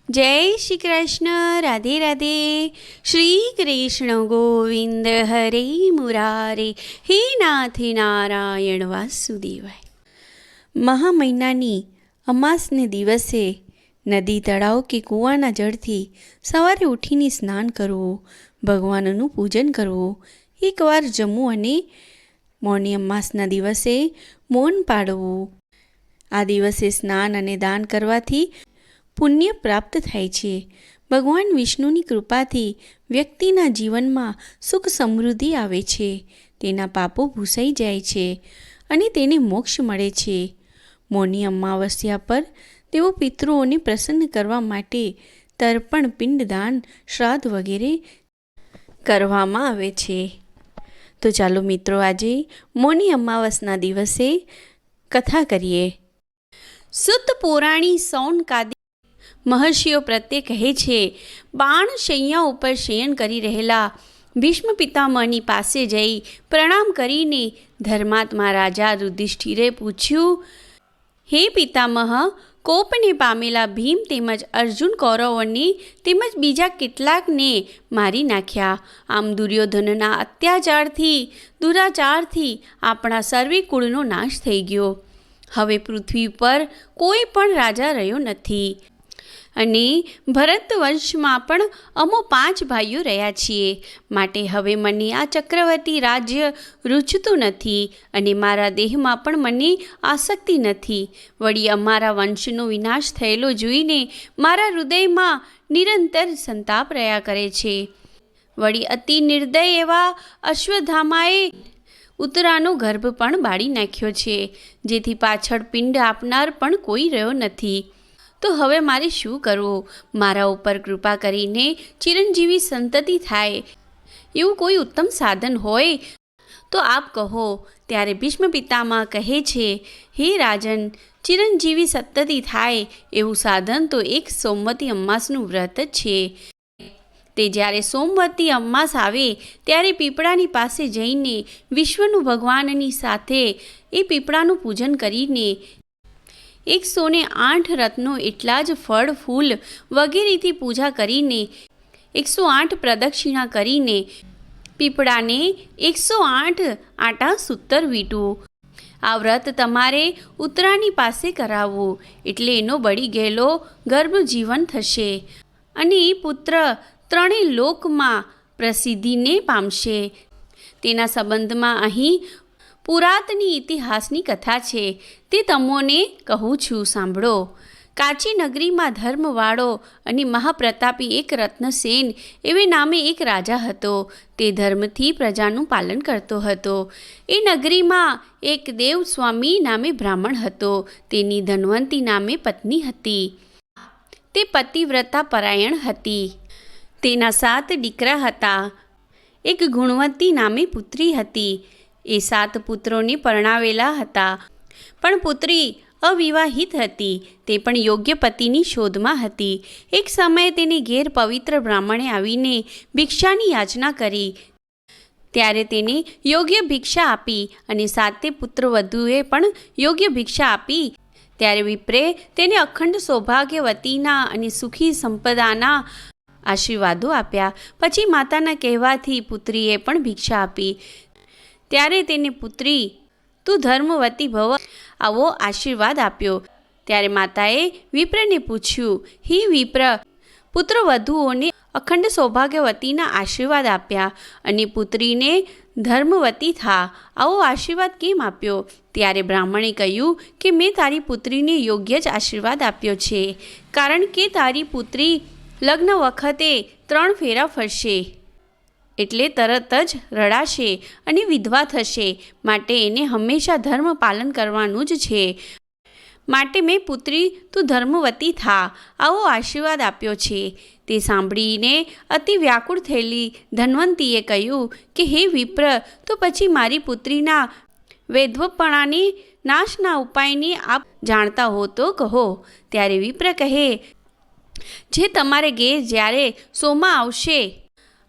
જય શ્રી કૃષ્ણ. રાધે રાધે. શ્રી કૃષ્ણ ગોવિંદ હરે મુરારે, હે નાથ નારાયણ વાસુદેવાય. મહા મહિનાની અમાસને દિવસે નદી, તળાવ કે કૂવાના જળથી સવારે ઉઠીને સ્નાન કરવું, ભગવાનનું પૂજન કરવું, એકવાર જમવું અને મૌની અમાસના દિવસે મૌન પાળવું. આ દિવસે સ્નાન અને દાન કરવાથી પુણ્ય પ્રાપ્ત થાય છે. ભગવાન વિષ્ણુની કૃપાથી વ્યક્તિના જીવનમાં સુખ સમૃદ્ધિ આવે છે, તેના પાપો ભૂસાઈ જાય છે અને તેને મોક્ષ મળે છે. મૌની અમાવસ્યા પર તેઓ પિતૃઓને પ્રસન્ન કરવા માટે તર્પણ, પિંડદાન, શ્રાદ્ધ વગેરે કરવામાં આવે છે. તો ચાલો મિત્રો, આજે મૌની અમાવસના દિવસે કથા કરીએ. સુત પુરાણી સૌન કાદી મહર્ષિઓ પ્રત્યે કહે છે, બાણ શૈયા ઉપર શયન કરી રહેલા ભીષ્મ પિતામહની પાસે જઈ પ્રણામ કરીને ધર્માત્મા રાજા યુધિષ્ઠિરે પૂછ્યું, હે પિતામહ, કોપને પામેલા ભીમ તેમજ અર્જુન કૌરવોને તેમજ બીજા કેટલાકને મારી નાખ્યા. આમ દુર્યોધનના અત્યાચારથી, દુરાચારથી આપણા સર્વે કુળનો નાશ થઈ ગયો. હવે પૃથ્વી પર કોઈ પણ રાજા રહ્યો નથી અને ભરત વંશમાં પણ અમો 5 ભાઈઓ રહ્યા છીએ. માટે હવે મને આ ચક્રવર્તી રાજ્ય રૂચતું નથી અને મારા દેહમાં પણ મને આસક્તિ નથી. વળી અમારા વંશનો વિનાશ થયેલો જોઈને મારા હૃદયમાં નિરંતર સંતાપ રહ્યા કરે છે. વળી અતિ નિર્દય એવા અશ્વત્થામાએ ઉત્તરાનો ગર્ભ પણ બાળી નાખ્યો છે, જેથી પાછળ પિંડ આપનાર પણ કોઈ રહ્યો નથી. તો હવે મારે શું કરવું? મારા ઉપર કૃપા કરીને ચિરંજીવી સંતતિ થાય એવું કોઈ ઉત્તમ સાધન હોય તો આપ કહો. ત્યારે ભીષ્મ પિતામહ કહે છે, હે રાજન, ચિરંજીવી સંતતિ થાય એવું સાધન તો એક સોમવતી અમાસનું વ્રત જ છે. તે જ્યારે સોમવતી અમાસ આવે ત્યારે પીપળાની પાસે જઈને વિશ્વનું ભગવાનની સાથે એ પીપળાનું પૂજન કરીને 108 રત્નો એટલા જ ફળ, ફૂલ વગેરેથી પૂજા કરીને 108 પ્રદક્ષિણા કરીને પીપળાને 108 આટા સૂતર વીટવું. આ વ્રત તમારે ઉત્તરાની પાસે કરાવવું, એટલે એનો બળી ગયેલો ગર્ભ જીવન થશે અને એ પુત્ર ત્રણેય લોકમાં પ્રસિદ્ધિને પામશે. તેના સંબંધમાં અહીં પુરાતની ઇતિહાસની કથા છે, તે તમોને કહું છું, સાંભળો. કાચી નગરીમાં ધર્મવાળો અને મહાપ્રતાપી એક રત્નસેન એવે નામે એક રાજા હતો. તે ધર્મથી પ્રજાનું પાલન કરતો હતો. એ નગરીમાં એક દેવસ્વામી નામે બ્રાહ્મણ હતો. તેની ધનવંતી નામે પત્ની હતી. તે પતિવ્રતા પરાયણ હતી. તેના 7 દીકરા હતા. એક ગુણવંતી નામે પુત્રી હતી. એ 7 પુત્રોને પરણાવેલા હતા, પણ પુત્રી અવિવાહિત હતી. તે પણ યોગ્ય પતિની શોધમાં હતી. એક સમયે તેને ઘેર પવિત્ર બ્રાહ્મણે આવીને ભિક્ષાની યાચના કરી. ત્યારે તેને યોગ્ય ભિક્ષા આપી અને 7 પુત્રવધૂએ પણ યોગ્ય ભિક્ષા આપી. ત્યારે વિપ્રે તેને અખંડ સૌભાગ્યવતીના અને સુખી સંપદાના આશીર્વાદો આપ્યા. પછી માતાના કહેવાથી પુત્રીએ પણ ભિક્ષા આપી. ત્યારે તેને પુત્રી, તું ધર્મવતી ભવ, આવો આશીર્વાદ આપ્યો. ત્યારે માતાએ વિપ્રને પૂછ્યું, હે વિપ્ર, પુત્રવધૂઓને અખંડ સૌભાગ્યવતીના આશીર્વાદ આપ્યા અને પુત્રીને ધર્મવતી થા, આવો આશીર્વાદ કેમ આપ્યો? ત્યારે બ્રાહ્મણે કહ્યું કે મેં તારી પુત્રીને યોગ્ય જ આશીર્વાદ આપ્યો છે, કારણ કે તારી પુત્રી લગ્ન વખતે 3 ફેરા ફરશે એટલે તરત જ રડાશે અને વિધવા થશે. માટે એને હંમેશા ધર્મ પાલન કરવાનું જ છે. માટે મેં પુત્રી, તું ધર્મવતી થા, આવો આશીર્વાદ આપ્યો છે. તે સાંભળીને અતિ વ્યાકુળ થયેલી ધન્વંતીએ કહ્યું કે હે વિપ્ર, તો પછી મારી પુત્રીના વૈધવપણાને નાશના ઉપાયને આપ જાણતા હો તો કહો. ત્યારે વિપ્ર કહે, જે તમારે ઘેર જ્યારે સોમા આવશે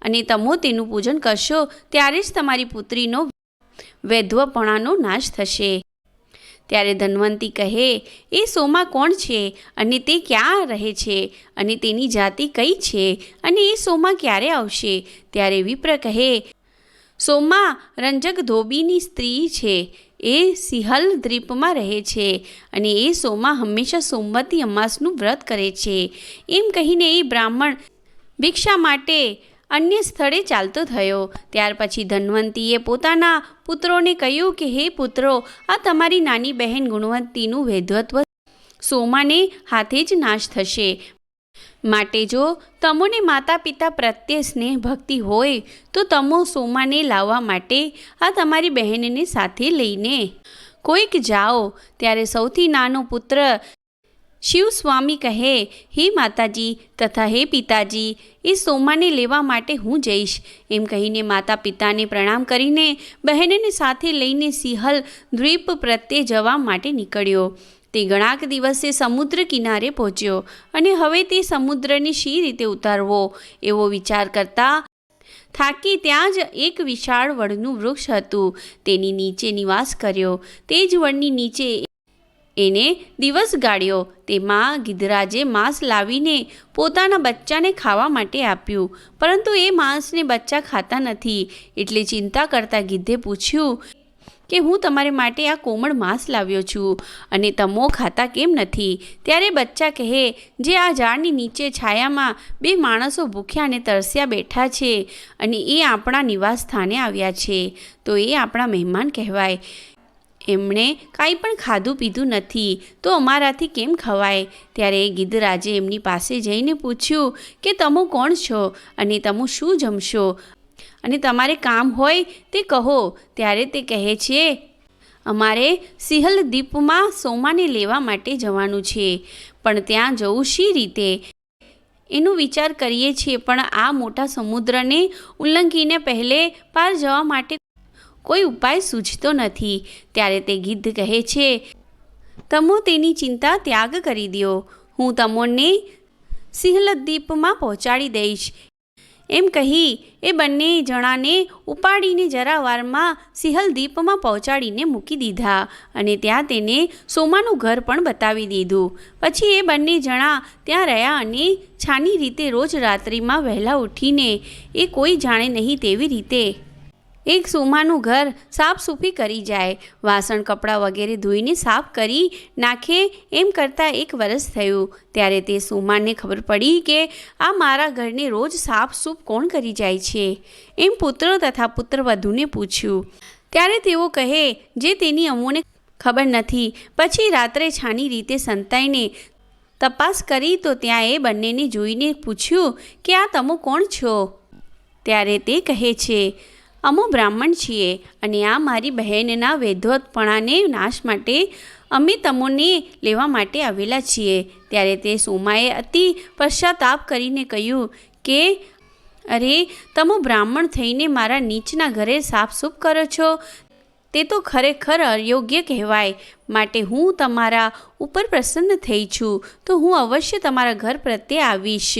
અને તમો તેનું પૂજન કરશો ત્યારે જ તમારી પુત્રીનો વૈધવપણાનો નાશ થશે. ત્યારે ધન્વંતી કહે, એ સોમા કોણ છે અને તે ક્યાં રહે છે અને તેની જાતિ કઈ છે અને એ સોમા ક્યારે આવશે? ત્યારે વિપ્ર કહે, સોમા રંજક ધોબીની સ્ત્રી છે. એ સિંહલ દ્વીપમાં રહે છે અને એ સોમા હંમેશા સોમવતી અમાસનું વ્રત કરે છે. એમ કહીને એ બ્રાહ્મણ ભિક્ષા માટે અન્ય સ્થળે ચાલતો થયો. ત્યાર પછી ધન્વંતીએ પોતાના પુત્રોને કહ્યું કે હે પુત્રો, આ તમારી નાની બહેન ગુણવંતીનું વૈધત્વ સોમાને હાથે જ નાશ થશે. માટે જો તમોને માતા પિતા પ્રત્યે સ્નેહ ભક્તિ હોય તો તમો સોમાને લાવવા માટે આ તમારી બહેનને સાથે લઈને કોઈક જાઓ. ત્યારે સૌથી નાનો પુત્ર શિવસ્વામી કહે, હે માતાજી તથા હે પિતાજી, એ સોમાને લેવા માટે હું જઈશ. એમ કહીને માતા પિતાને પ્રણામ કરીને બહેનને સાથે લઈને સિંહલ દ્વીપ પ્રત્યે જવા માટે નીકળ્યો. તે ઘણાક દિવસે સમુદ્ર કિનારે પહોંચ્યો અને હવે તે સમુદ્રને શી રીતે ઉતારવો એવો વિચાર કરતા થાકી ત્યાં જ એક વિશાળ વડનું વૃક્ષ હતું તેની નીચે નિવાસ કર્યો. તે જ વડની નીચે એને દિવસ ગાળ્યો. તેમાં ગિધરાજે માંસ લાવીને પોતાના બચ્ચાને ખાવા માટે આપ્યું, પરંતુ એ માંસને બચ્ચા ખાતા નથી. એટલે ચિંતા કરતા ગિધે પૂછ્યું કે હું તમારે માટે આ કોમળ માંસ લાવ્યો છું અને તમો ખાતા કેમ નથી? ત્યારે બચ્ચા કહે, જે આ ઝાડની નીચે છાયામાં બે માણસો ભૂખ્યા અને તરસ્યા બેઠા છે અને એ આપણા નિવાસ સ્થાને આવ્યા છે, તો એ આપણા મહેમાન કહેવાય. એમણે કાંઈ પણ ખાધું પીધું નથી તો અમારાથી કેમ ખવાય? ત્યારે ગિધરાજે એમની પાસે જઈને પૂછ્યું કે તમો કોણ છો અને તમો શું જમશો અને તમારે કામ હોય તે કહો. ત્યારે તે કહે છે, અમારે સિંહલ દ્વીપમાં સોમાને લેવા માટે જવાનું છે, પણ ત્યાં જવું શી રીતે એનો વિચાર કરીએ છીએ, પણ આ મોટા સમુદ્રને ઉલ્લંઘીને પહેલે પાર જવા માટે કોઈ ઉપાય સૂઝતો નથી. ત્યારે તે ગિદ્ધ કહે છે, તમો તેની ચિંતા ત્યાગ કરી દો, હું તમોને સિંહલ દ્વીપમાં પહોંચાડી દઈશ. એમ કહી એ બંને જણાને ઉપાડીને જરા વારમાં સિંહલ દ્વીપમાં પહોંચાડીને મૂકી દીધા અને ત્યાં તેને સોમાનું ઘર પણ બતાવી દીધું. પછી એ બંને જણા ત્યાં રહ્યા અને છાની રીતે રોજ રાત્રિમાં વહેલા ઉઠીને એ કોઈ જાણે નહીં તેવી રીતે એક સોમાનું ઘર સાફસૂફી કરી જાય, વાસણ કપડાં વગેરે ધોઈને સાફ કરી નાખે. એમ કરતાં 1 વર્ષ થયું. ત્યારે તે સોમાને ખબર પડી કે આ મારા ઘરને રોજ સાફસૂફ કોણ કરી જાય છે? એમ પુત્ર તથા પુત્રવધૂને પૂછ્યું. ત્યારે તેઓ કહે, જે તેની અમોને ખબર નથી. પછી રાત્રે છાની રીતે સંતાઈને તપાસ કરી તો ત્યાં એ બંનેને જોઈને પૂછ્યું કે આ તમો કોણ છો? ત્યારે તે કહે છે, અમો બ્રાહ્મણ છીએ અને આ મારી બહેનના વૈધવતપણાને નાશ માટે અમે તમોને લેવા માટે આવેલા છીએ. ત્યારે તે સોમાએ અતિ પશ્ચાતાપ કરીને કહ્યું કે અરે, તમો બ્રાહ્મણ થઈને મારા નીચના ઘરે સાફસૂફ કરો છો તે તો ખરેખર અયોગ્ય કહેવાય. માટે હું તમારા ઉપર પ્રસન્ન થઈ છું તો હું અવશ્ય તમારા ઘર પ્રત્યે આવીશ.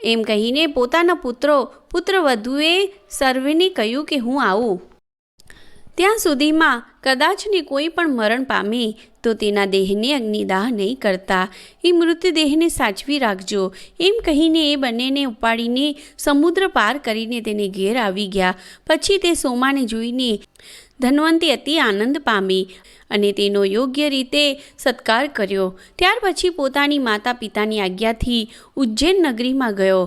એમ કહીને પોતાના પુત્રવધૂએ સર્વેને કહ્યું કે હું આવું. ત્યાં સુધીમાં કદાચને કોઈ પણ મરણ પામે તો તેના દેહને અગ્નિદાહ નહીં કરતા, એ મૃતદેહને સાચવી રાખજો. એમ કહીને એ બંનેને ઉપાડીને સમુદ્ર પાર કરીને તેને ઘેર આવી ગયા. પછી તે સોમાને જોઈને ધન્વંતી અતિ આનંદ પામી અને તેનો યોગ્ય રીતે સત્કાર કર્યો. ત્યાર પછી પોતાની માતા પિતાની આજ્ઞાથી ઉજ્જૈન નગરીમાં ગયો.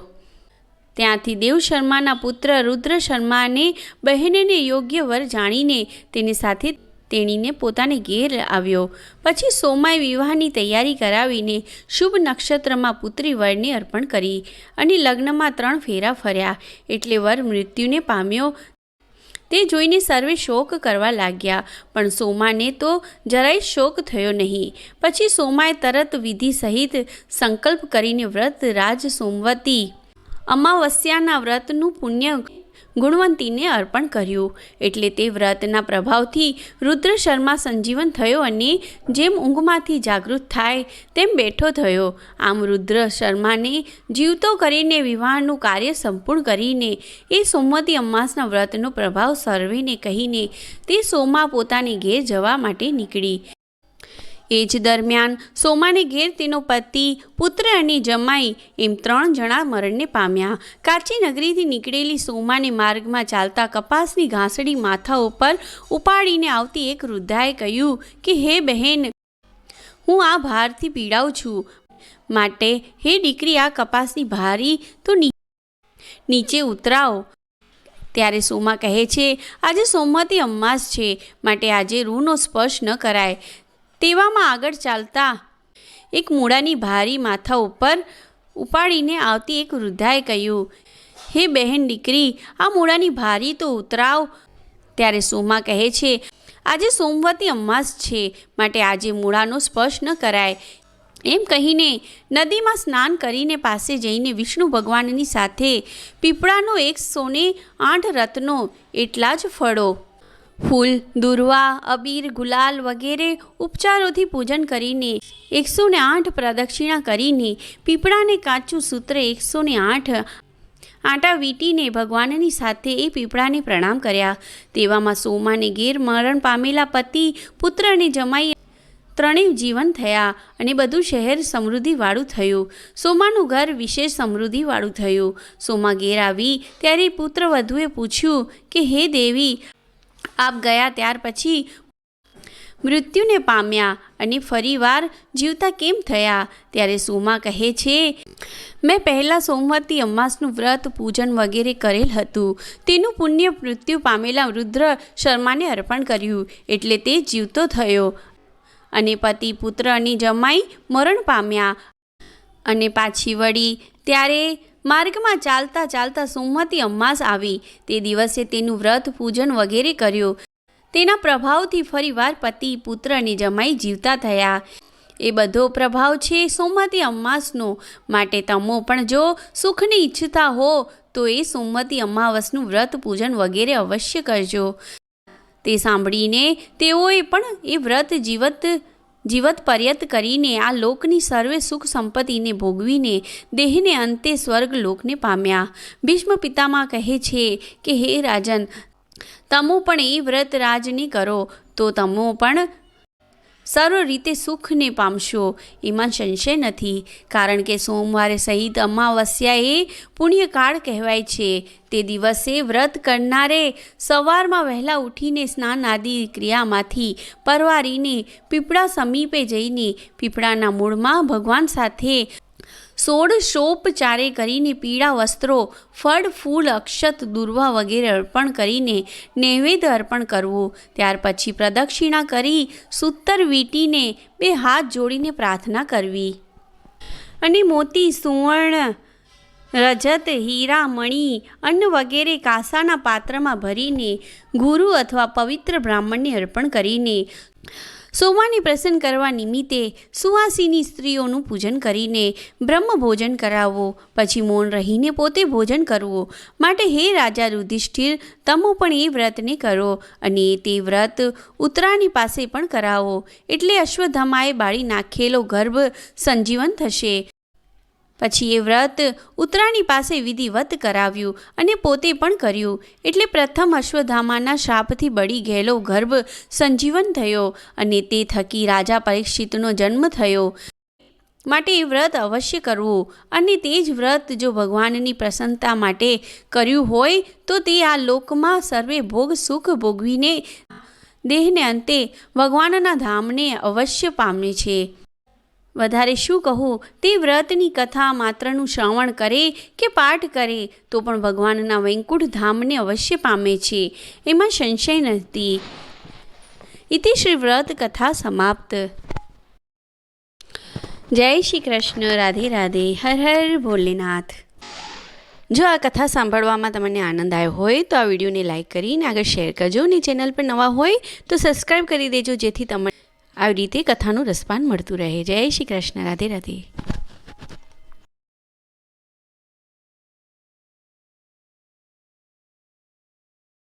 ત્યાંથી દેવ શર્માના પુત્ર રુદ્ર શર્માને બહેનને યોગ્ય વર જાણીને તેની સાથે તેણીને પોતાને ઘેર આવ્યો. પછી સોમાએ વિવાહની તૈયારી કરાવીને શુભ નક્ષત્રમાં પુત્રી વરને અર્પણ કરી અને લગ્નમાં 3 ફેરા ફર્યા. એટલે વર મૃત્યુને પામ્યો. તે જોઈને સર્વે શોક કરવા લાગ્યા, પણ સોમાને તો જરાય શોક થયો નહીં. પછી સોમાએ તરત વિધિ સહિત સંકલ્પ કરીને વ્રત રાજ સોમવતી અમાવસ્યાના વ્રતનું પુણ્ય ગુણવંતીને અર્પણ કર્યું. એટલે તે વ્રતના પ્રભાવથી રુદ્ર શર્મા સંજીવન થયો અને જેમ ઊંઘમાંથી જાગૃત થાય તેમ બેઠો થયો. આમ રુદ્ર શર્માને જીવતો કરીને વિવાહનું કાર્ય સંપૂર્ણ કરીને એ સોમવતી અમાસના વ્રતનો પ્રભાવ સર્વેને કહીને તે સોમા પોતાને ઘેર જવા માટે નીકળી. એ જ દરમિયાન સોમાને ઘેર તેનો પતિ, પુત્ર અને જમાઈ એમ 3 જણા મરણને પામ્યા. કાચી નગરીથી નીકળેલી સોમાને માર્ગમાં ચાલતા કપાસની ઘાસડી માથા ઉપર ઉપાડીને આવતી એક વૃદ્ધાએ કહ્યું કે હે બહેન, હું આ ભારથી પીડાઉં છું, માટે હે દીકરી આ કપાસની ભારી તો નીચે ઉતરાવો. ત્યારે સોમા કહે છે, આજે સોમવતી અમાસ છે, માટે આજે રૂનો સ્પર્શ ન કરાય. તેવામાં આગળ ચાલતા એક મૂળાની ભારી માથા ઉપર ઉપાડીને આવતી એક વૃદ્ધાએ કહ્યું, હે બહેન દીકરી, આ મૂળાની ભારી તો ઉતરાવ. ત્યારે સોમા કહે છે, આજે સોમવતી અમાસ છે, માટે આજે મૂળાનો સ્પર્શ ન કરાય. એમ કહીને નદીમાં સ્નાન કરીને પાસે જઈને વિષ્ણુ ભગવાનની સાથે પીપળાનો 108 રત્નો એટલા જ ફળો, ફૂલ, દુર્વા, અબીર, ગુલાલ વગેરે ઉપચારોથી પૂજન કરીને 108 પ્રદક્ષિણા કરીને પીપળાને કાચું સૂત્ર 108 આંટા વીંટીને ભગવાનની સાથે એ પીપળાને પ્રણામ કર્યા. તેવામાં સોમાને ઘેર મરણ પામેલા પતિ, પુત્ર અને જમાઈ ત્રણેય જીવન થયા અને બધું શહેર સમૃદ્ધિવાળું થયું. સોમાનું ઘર વિશેષ સમૃદ્ધિવાળું થયું. સોમા ઘેર આવી ત્યારે પુત્ર વધુએ પૂછ્યું કે હે દેવી, આપ ગયા ત્યાર પછી મૃત્યુને પામ્યા અને ફરીવાર જીવતા કેમ થયા? ત્યારે સોમા કહે છે, મેં પહેલાં સોમવતી અમાસનું વ્રત, પૂજન વગેરે કરેલ હતું. તેનું પુણ્ય મૃત્યુ પામેલા રુદ્ર શર્માને અર્પણ કર્યું, એટલે તે જીવતો થયો અને પતિ, પુત્ર અને જમાઈ મરણ પામ્યા. અને પાછી વળી ત્યારે માર્ગમાં ચાલતા ચાલતા સોમવતી અમાસ આવી. તે દિવસે તેનું વ્રત, પૂજન વગેરે કર્યું. તેના પ્રભાવથી ફરીવાર પતિ, પુત્ર અને જમાઈ જીવતા થયા. એ બધો પ્રભાવ છે સોમવતી અમાસનો. માટે તમો પણ જો સુખને ઈચ્છતા હો તો એ સોમવતી અમાવસનું વ્રત, પૂજન વગેરે અવશ્ય કરજો. તે સાંભળીને તેઓએ પણ એ વ્રત જીવત પર્યત કરીને આ લોકની સર્વે સુખ સંપત્તિને ભોગવીને દેહને અંતે સ્વર્ગ લોકને પામ્યા. ભીષ્મ પિતામહ કહે છે કે હે રાજન, તમો પણ એ વ્રત રાજને કરો તો તમો પણ સર્વ રીતે સુખને પામશો, એમાં સંશય નથી. કારણ કે સોમવારે સહિત અમાવસ્યા એ પુણ્યકાળ કહેવાય છે. તે દિવસે વ્રત કરનારે સવારમાં વહેલા ઉઠીને સ્નાન આદિ ક્રિયામાંથી પરવારીને પીપળા સમીપે જઈને પીપળાના મૂળમાં ભગવાન સાથે 16 કરીને પીળા વસ્ત્રો, ફળ, ફૂલ, અક્ષત, દુર્વા વગેરે અર્પણ કરીને નૈવેદ્ય અર્પણ કરવું. ત્યાર પછી પ્રદક્ષિણા કરી સૂતર વીંટીને 2 હાથ જોડીને પ્રાર્થના કરવી અને મોતી, સુવર્ણ, રજત, હીરા, મણી, અન્ન વગેરે કાંસાના પાત્રમાં ભરીને ગુરુ અથવા પવિત્ર બ્રાહ્મણને અર્પણ કરીને સોમાને પ્રસન્ન કરવા નિમિત્તે સુવાસિની સ્ત્રીઓનું પૂજન કરીને બ્રહ્મ ભોજન કરાવવો. પછી મૌન રહીને પોતે ભોજન કરવું. માટે હે રાજા યુધિષ્ઠિર, તમો પણ એ વ્રતને કરો અને તે વ્રત ઉત્તરાની પાસે પણ કરાવો. એટલે અશ્વત્થામાએ બાળી નાખેલો ગર્ભ સંજીવન થશે. પછી એ વ્રત ઉત્તરાની પાસે વિધિવત કરાવ્યું અને પોતે પણ કર્યું. એટલે પ્રથમ અશ્વત્થામાના શાપથી બળી ગયેલો ગર્ભ સંજીવન થયો અને તે થકી રાજા પરીક્ષિતનો જન્મ થયો. માટે એ વ્રત અવશ્ય કરવું. અને તે જ વ્રત જો ભગવાનની પ્રસન્નતા માટે કર્યું હોય તો તે આ લોકમાં સર્વે ભોગ સુખ ભોગવીને દેહને અંતે ભગવાનના ધામને અવશ્ય પામે છે. વધારે શું કહું, તે વ્રતની કથા માત્રનું શ્રવણ કરે કે પાઠ કરે તો પણ ભગવાનના વૈકુંઠ ધામને અવશ્ય પામે છે, એમાં સંશય નથી. ઇતિ શ્રી વ્રત કથા સમાપ્ત. જય શ્રી કૃષ્ણ. રાધે રાધે. હર હર ભોલેનાથ. જો આ કથા સાંભળવામાં તમને આનંદ આવ્યો હોય તો આ વિડીયોને લાઈક કરીને આગળ શેર કરજો અને ચેનલ પર નવા હોય તો સબસ્ક્રાઈબ કરી દેજો, જેથી તમને આવી રીતે કથાનું રસપાન મળતું રહે. જય શ્રી કૃષ્ણ. રાધે રાધે.